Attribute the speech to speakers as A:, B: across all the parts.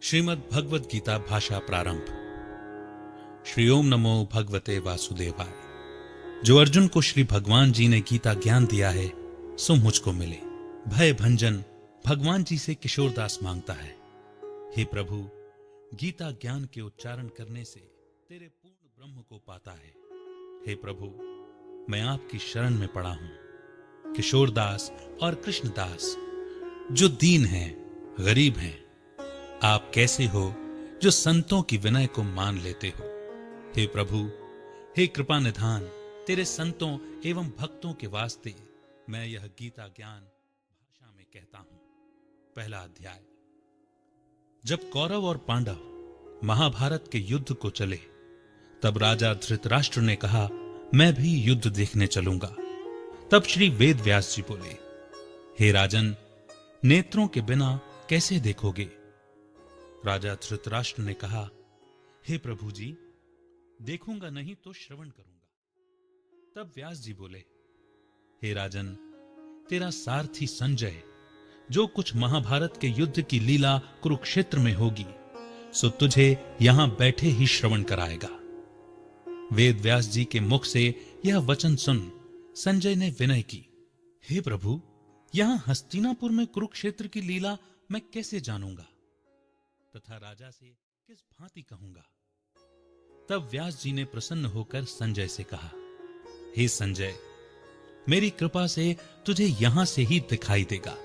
A: श्रीमद् भगवद गीता भाषा प्रारंभ। श्री ओम नमो भगवते वासुदेवाय। जो अर्जुन को श्री भगवान जी ने गीता ज्ञान दिया है सो मुझको मिले। भय भंजन भगवान जी से किशोरदास मांगता है, हे प्रभु, गीता ज्ञान के उच्चारण करने से तेरे पूर्ण ब्रह्म को पाता है। हे प्रभु, मैं आपकी शरण में पड़ा हूं। किशोरदास और कृष्णदास जो दीन हैं, गरीब हैं, आप कैसे हो जो संतों की विनय को मान लेते हो। हे प्रभु, हे कृपा निधान, तेरे संतों एवं भक्तों के वास्ते मैं यह गीता ज्ञान भाषा में कहता हूं। पहला अध्याय। जब कौरव और पांडव महाभारत के युद्ध को चले तब राजा धृतराष्ट्र ने कहा, मैं भी युद्ध देखने चलूंगा। तब श्री वेद व्यास जी बोले, हे राजन, नेत्रों के बिना कैसे देखोगे। राजा धृतराष्ट्र ने कहा, हे प्रभु जी, देखूंगा नहीं तो श्रवण करूंगा। तब व्यास जी बोले, हे राजन, तेरा सारथी संजय जो कुछ महाभारत के युद्ध की लीला कुरुक्षेत्र में होगी सो तुझे यहां बैठे ही श्रवण कराएगा। वेद व्यास जी के मुख से यह वचन सुन संजय ने विनय की, हे प्रभु, यहां हस्तिनापुर में कुरुक्षेत्र की लीला मैं कैसे जानूंगा तथा राजा से किस भांति कहूंगा। तब व्यास जी ने प्रसन्न होकर संजय से कहा, हे संजय, मेरी कृपा से तुझे यहां से ही दिखाई देगा।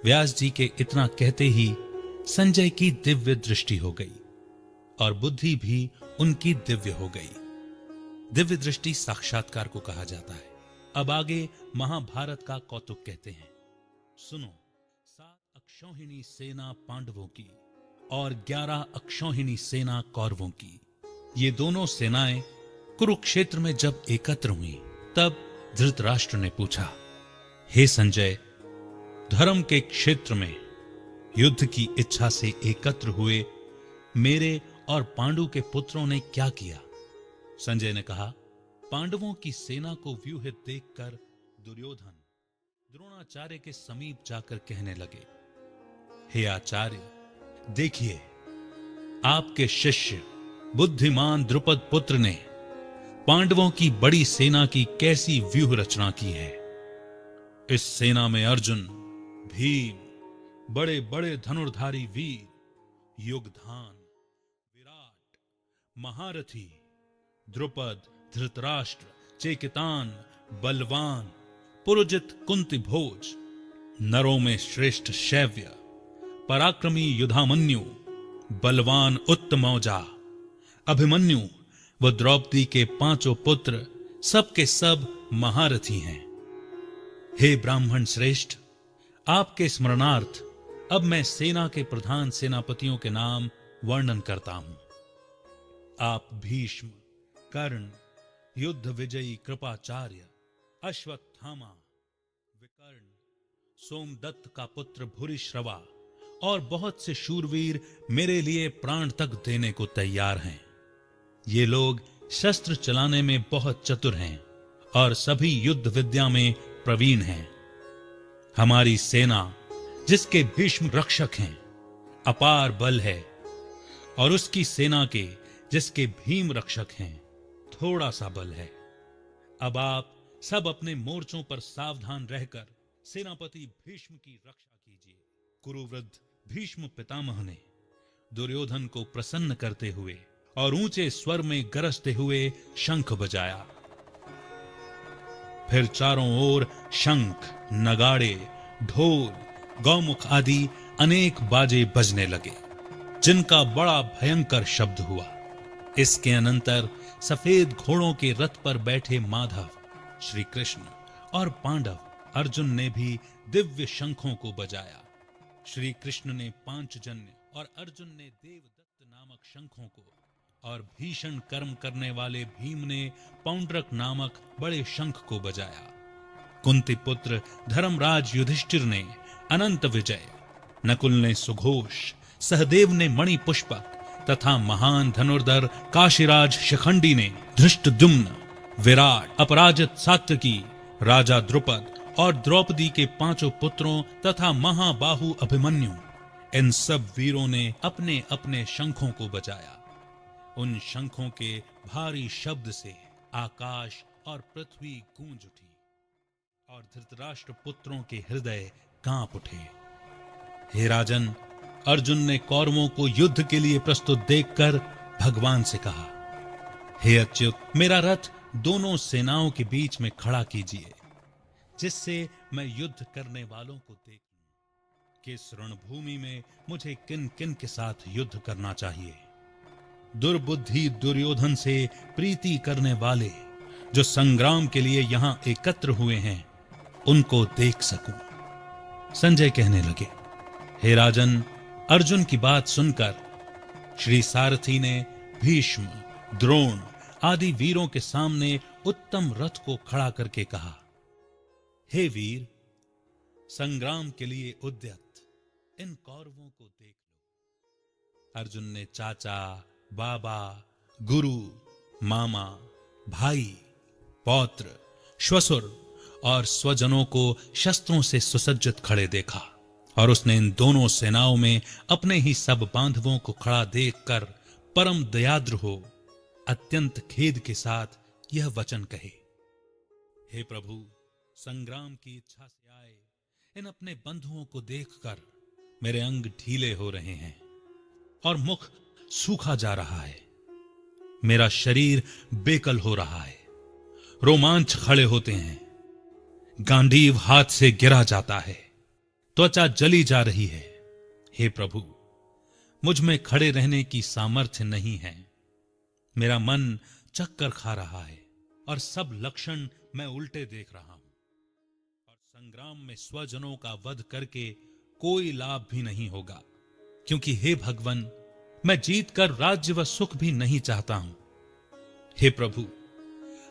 A: व्यास जी के इतना कहते ही संजय की दिव्य दृष्टि हो गई और बुद्धि भी उनकी दिव्य हो गई। दिव्य दृष्टि साक्षात्कार को कहा जाता है। अब आगे महाभारत का कौतुक कहते हैं। सुनो, 7 अक्षौहिणी सेना पांडवों की और 11 अक्षौहिणी सेना कौरवों की, ये दोनों सेनाएं कुरुक्षेत्र में जब एकत्र हुई तब धृतराष्ट्र ने पूछा, हे संजय, धर्म के क्षेत्र में युद्ध की इच्छा से एकत्र हुए मेरे और पांडु के पुत्रों ने क्या किया। संजय ने कहा, पांडवों की सेना को व्यूहित देखकर दुर्योधन द्रोणाचार्य के समीप जाकर कहने लगे, हे आचार्य, देखिए, आपके शिष्य बुद्धिमान द्रुपद पुत्र ने पांडवों की बड़ी सेना की कैसी व्यूह रचना की है। इस सेना में अर्जुन, भीम, बड़े बड़े धनुर्धारी वीर, युगधान, विराट, महारथी, द्रुपद, धृतराष्ट्र, चेकितान, बलवान, पुरुजित, कुंती भोज, नरों में श्रेष्ठ शैव्य, पराक्रमी युधामन्यु, बलवान उत्तमौजा, अभिमन्यु व द्रौपदी के 5 पुत्र सब के सब महारथी हैं। हे ब्राह्मण श्रेष्ठ, आपके स्मरणार्थ अब मैं सेना के प्रधान सेनापतियों के नाम वर्णन करता हूं। आप भीष्म, कर्ण, युद्ध विजयी कृपाचार्य, अश्वत्थामा, विकर्ण, सोमदत्त का पुत्र भूरिश्रवा और बहुत से शूरवीर मेरे लिए प्राण तक देने को तैयार हैं। ये लोग शस्त्र चलाने में बहुत चतुर हैं और सभी युद्ध विद्या में प्रवीण हैं। हमारी सेना, जिसके भीष्म रक्षक हैं, अपार बल है और उसकी सेना के, जिसके भीम रक्षक हैं, थोड़ा सा बल है। अब आप सब अपने मोर्चों पर सावधान रहकर सेनापति भीष्म की रक्षा कीजिए। कुरुवृद्ध भीष्म पितामह ने दुर्योधन को प्रसन्न करते हुए और ऊंचे स्वर में गरजते हुए शंख बजाया। फिर चारों ओर शंख, नगाड़े, ढोल, गौमुख आदि अनेक बाजे बजने लगे, जिनका बड़ा भयंकर शब्द हुआ। इसके अनंतर सफेद घोड़ों के रथ पर बैठे माधव, श्री कृष्ण और पांडव अर्जुन ने भी दिव्य शंखों को बजाया। श्री कृष्ण ने पांचजन्य और अर्जुन ने देवदत्त नामक शंखों को और भीषण कर्म करने वाले भीम ने पौंड्रक नामक बड़े शंख को बजाया। कुंती पुत्र धर्मराज युधिष्ठिर ने अनंत विजय, नकुल ने सुघोष, सहदेव ने मणि पुष्पक तथा महान धनुर्धर काशीराज शिखंडी ने धृष्टद्युम्न, विराट, अपराजित सात्यकी, राजा द्रुपद और द्रौपदी के 5 पुत्रों तथा महाबाहु अभिमन्यु इन सब वीरों ने अपने अपने शंखों को बजाया। उन शंखों के भारी शब्द से आकाश और पृथ्वी गूंज उठी और धृतराष्ट्र पुत्रों के हृदय कांप उठे। हे राजन, अर्जुन ने कौरवों को युद्ध के लिए प्रस्तुत देखकर भगवान से कहा, हे अच्युत, मेरा रथ दोनों सेनाओं के बीच में खड़ा कीजिए, जिससे मैं युद्ध करने वालों को देख लूं कि इस रणभूमि में मुझे किन किन के साथ युद्ध करना चाहिए। दुर्बुद्धि दुर्योधन से प्रीति करने वाले जो संग्राम के लिए यहां एकत्र हुए हैं, उनको देख सकूं। संजय कहने लगे, हे राजन, अर्जुन की बात सुनकर श्री सारथी ने भीष्म, द्रोण आदि वीरों के सामने उत्तम रथ को खड़ा करके कहा, हे वीर, संग्राम के लिए उद्यत इन कौरवों को देख लो। अर्जुन ने चाचा, बाबा, गुरु, मामा, भाई, पौत्र, श्वशुर और स्वजनों को शस्त्रों से सुसज्जित खड़े देखा और उसने इन दोनों सेनाओं में अपने ही सब बांधवों को खड़ा देखकर परम दयाद्र हो अत्यंत खेद के साथ यह वचन कहे, हे प्रभु, संग्राम की इच्छा से आए इन अपने बंधुओं को देखकर मेरे अंग ढीले हो रहे हैं और मुख सूखा जा रहा है। मेरा शरीर बेकल हो रहा है, रोमांच खड़े होते हैं, गांडीव हाथ से गिरा जाता है, त्वचा जली जा रही है। हे प्रभु, मुझ में खड़े रहने की सामर्थ्य नहीं है। मेरा मन चक्कर खा रहा है और सब लक्षण मैं उल्टे देख रहा हूं और संग्राम में स्वजनों का वध करके कोई लाभ भी नहीं होगा, क्योंकि हे भगवान, मैं जीतकर राज्य व सुख भी नहीं चाहता हूं। हे प्रभु,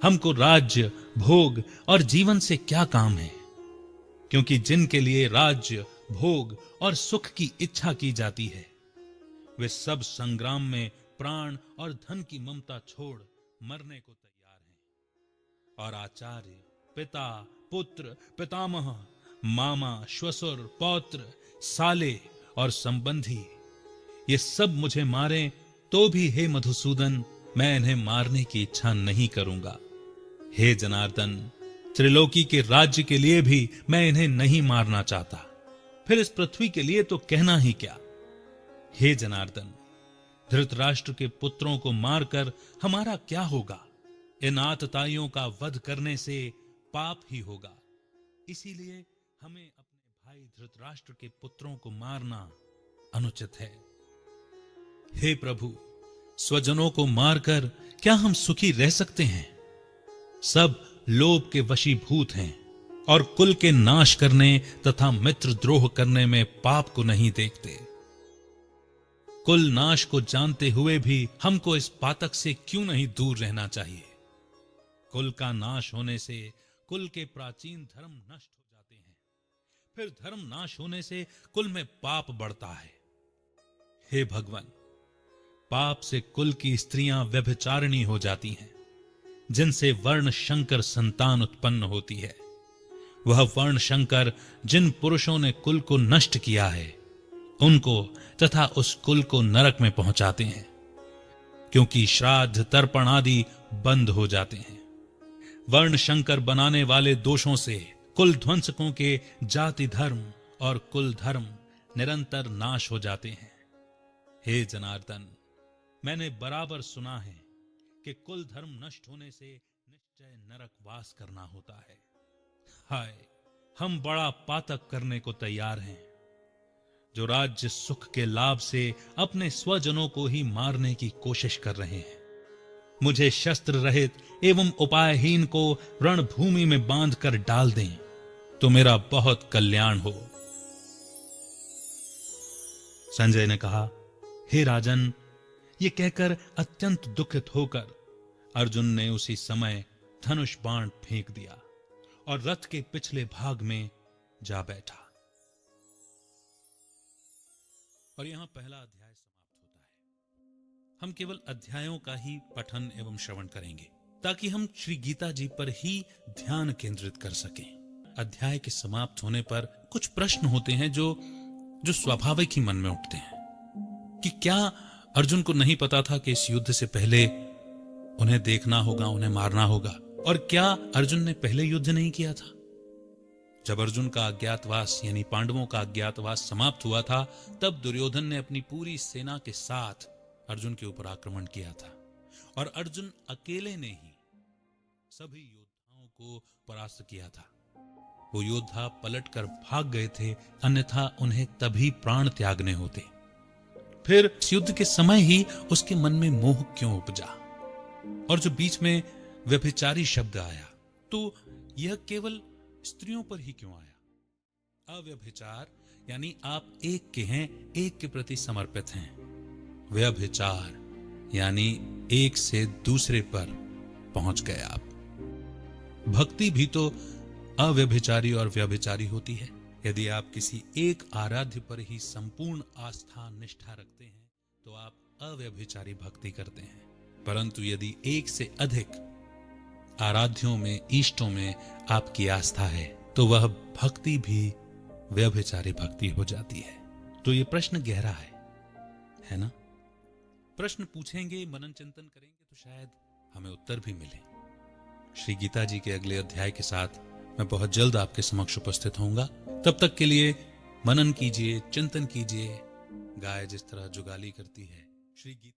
A: हमको राज्य, भोग और जीवन से क्या काम है, क्योंकि जिनके लिए राज्य, भोग और सुख की इच्छा की जाती है, वे सब संग्राम में प्राण और धन की ममता छोड़ मरने को तैयार हैं। और आचार्य, पिता, पुत्र, पितामह, मामा, श्वशुर, पौत्र, साले और संबंधी ये सब मुझे मारें तो भी हे मधुसूदन, मैं इन्हें मारने की इच्छा नहीं करूंगा। हे जनार्दन, त्रिलोकी के राज्य के लिए भी मैं इन्हें नहीं मारना चाहता, फिर इस पृथ्वी के लिए तो कहना ही क्या। हे जनार्दन, धृतराष्ट्र के पुत्रों को मारकर हमारा क्या होगा? इन आतताइयों का वध करने से पाप ही होगा। इसीलिए हमें अपने भाई धृतराष्ट्र के पुत्रों को मारना अनुचित है। हे प्रभु, स्वजनों को मारकर क्या हम सुखी रह सकते हैं? सब लोभ के वशीभूत हैं और कुल के नाश करने तथा मित्र द्रोह करने में पाप को नहीं देखते। कुल नाश को जानते हुए भी हमको इस पातक से क्यों नहीं दूर रहना चाहिए? कुल का नाश होने से कुल के प्राचीन धर्म नष्ट हो जाते हैं, फिर धर्म नाश होने से कुल में पाप बढ़ता है। हे भगवान, पाप से कुल की स्त्रियां व्यभिचारिणी हो जाती हैं, जिनसे वर्ण शंकर संतान उत्पन्न होती है। वह वर्ण शंकर जिन पुरुषों ने कुल को नष्ट किया है, उनको तथा उस कुल को नरक में पहुंचाते हैं, क्योंकि श्राद्ध, तर्पण आदि बंद हो जाते हैं। वर्ण शंकर बनाने वाले दोषों से कुल ध्वंसकों के जाति धर्म और कुल धर्म निरंतर नाश हो जाते हैं। हे जनार्दन, मैंने बराबर सुना है कि कुल धर्म नष्ट होने से निश्चय नरक वास करना होता है। हाय, हम बड़ा पातक करने को तैयार हैं, जो राज्य सुख के लाभ से अपने स्वजनों को ही मारने की कोशिश कर रहे हैं। मुझे शस्त्र रहित एवं उपायहीन को रणभूमि में बांध कर डाल दें तो मेरा बहुत कल्याण हो। संजय ने कहा, हे राजन, ये कहकर अत्यंत दुखित होकर अर्जुन ने उसी समय धनुष बाण फेंक दिया और रथ के पिछले भाग में जा बैठा। और यहां पहला अध्याय समाप्त होता है। हम केवल अध्यायों का ही पठन एवं श्रवण करेंगे, ताकि हम श्री गीता जी पर ही ध्यान केंद्रित कर सकें। अध्याय के समाप्त होने पर कुछ प्रश्न होते हैं जो जो स्वाभाविक ही मन में उठते हैं। कि क्या अर्जुन को नहीं पता था कि इस युद्ध से पहले उन्हें देखना होगा, उन्हें मारना होगा? और क्या अर्जुन ने पहले युद्ध नहीं किया था? जब अर्जुन का अज्ञातवास यानी पांडवों का अज्ञातवास समाप्त हुआ था, तब दुर्योधन ने अपनी पूरी सेना के साथ अर्जुन के ऊपर आक्रमण किया था और अर्जुन अकेले ने ही सभी योद्धाओं को परास्त किया था। वो योद्धा पलटकर भाग गए थे, अन्यथा उन्हें तभी प्राण त्यागने होते। फिर इस युद्ध के समय ही उसके मन में मोह क्यों उपजा? और जो बीच में व्यभिचारी शब्द आया, तो यह केवल स्त्रियों पर ही क्यों आया? अव्यभिचार यानी आप एक के हैं, एक के प्रति समर्पित हैं। व्यभिचार यानी एक से दूसरे पर पहुंच गए आप। भक्ति भी तो अव्यभिचारी और व्यभिचारी होती है। यदि आप किसी एक आराध्य पर ही संपूर्ण आस्था निष्ठा रखते हैं तो आप अव्यभिचारी भक्ति करते हैं। परंतु यदि एक से अधिक आराध्यों में, इष्टों में आपकी आस्था है तो वह भक्ति भी व्यभिचारी भक्ति हो जाती है। तो ये प्रश्न गहरा है ना? प्रश्न पूछेंगे, मनन चिंतन करेंगे तो शायद हमें उत्तर भी मिले। श्री गीता जी के अगले अध्याय के साथ मैं बहुत जल्द आपके समक्ष उपस्थित होऊंगा। तब तक के लिए मनन कीजिए, चिंतन कीजिए। गाय जिस तरह जुगाली करती है, श्री गीता